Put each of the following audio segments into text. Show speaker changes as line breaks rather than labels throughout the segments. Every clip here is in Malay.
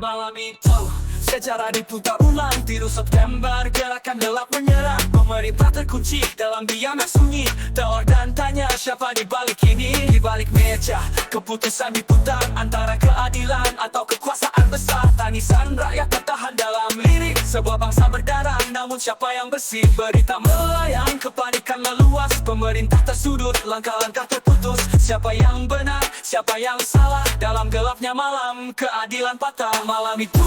Malam itu sejarah diputar ulang. Tiru September, gerakan gelap menyerang. Pemerintah terkunci dalam diam yang sunyi. Teor dan tanya siapa di balik ini. Di balik meja keputusan diputar, antara keadilan atau kekuasaan besar. Tangisan rakyat tertahan dalam lirik. Sebuah bangsa berdarah, namun siapa yang bersih? Berita melayang, kepanikan meluas. Pemerintah tersudut, langkah-langkah terputus. Siapa yang benar, siapa yang salah? Dalam gelapnya malam, keadilan patah. Malam itu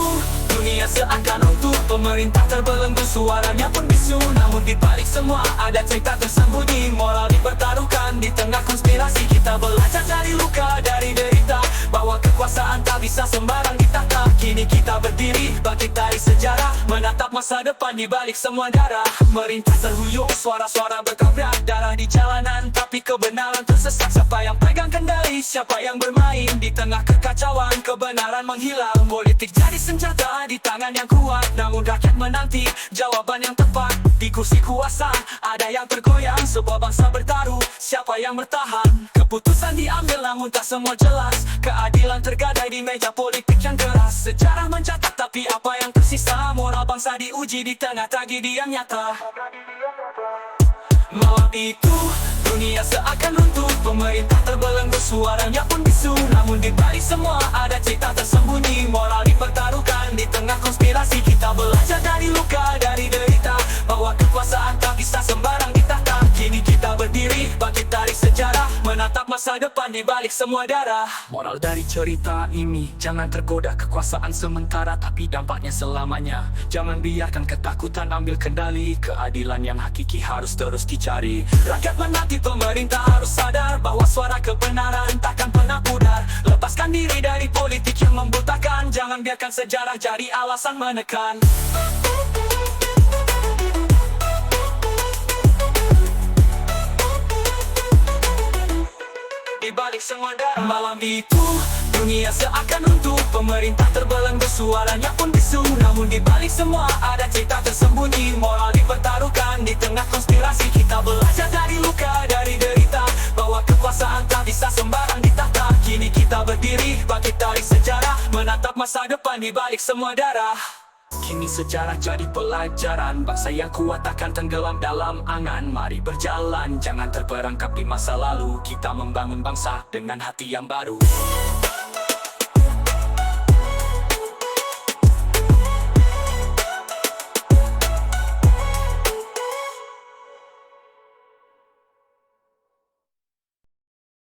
dunia seakan runtuh, pemerintah terbelenggu, suaranya pun bisu. Namun di balik semua ada cerita tersembunyi. Moral dipertaruhkan di tengah konspirasi. Kita belajar dari luka, dari derita, bahwa kekuasaan tak bisa sembarang ditata. Kini kita berdiri, bangkit dari sejarah, menatap masa depan di balik semua darah. Merintah terhuyung, suara-suara berkabrak. Darah di jalanan, tapi kebenaran tersesat. Siapa yang pegang kendali, siapa yang bermain? Di tengah kekacauan, kebenaran menghilang. Politik jadi senjata di tangan yang kuat, namun rakyat menanti jawaban yang tepat. Di kursi kuasa ada yang tergoyang. Sebuah bangsa bertaruh, siapa yang bertahan? Keputusan diambil namun tak semua jelas. Keadilan tergadai di meja politik yang keras. Sejarah mencatat tapi apa yang tersisa? Moral bangsa diuji di tengah tragedi yang nyata. Malam itu dunia seakan runtuh, pemerintah terbelenggu, suaranya pun bisu. Namun di balik semua ada cerita tersembunyi. Moral dipertaruhkan di tengah konspirasi. Kita belajar dari luka, dari derita, bahwa kekuasaan tak bisa sembarang ditata. Kini kita berdiri, bangkit dari sejarah, menatap masa depan di balik semua darah. Moral dari cerita ini, jangan tergoda kekuasaan sementara, tapi dampaknya selamanya. Jangan biarkan ketakutan ambil kendali. Keadilan yang hakiki harus terus dicari. Rakyat menanti, pemerintah harus sadar bahwa suara kebenaran takkan pernah pudar. Lepaskan diri dari politik yang membutakan. Jangan biarkan sejarah jadi alasan menekan. Di balik semua darah, malam itu dunia seakan runtuh, pemerintah terbelenggu, suaranya pun bisu. Namun di balik semua ada cerita tersembunyi. Moral dipertaruhkan di tengah konspirasi. Kita belajar dari luka, dari derita, bahwa kekuasaan tak bisa sembarang ditata. Kini kita berdiri, bangkit dari sejarah, menatap masa depan di balik semua darah. Kini sejarah jadi pelajaran, bangsa yang kuat akan tenggelam dalam angan. Mari berjalan, jangan terperangkap di masa lalu. Kita membangun bangsa dengan hati yang baru.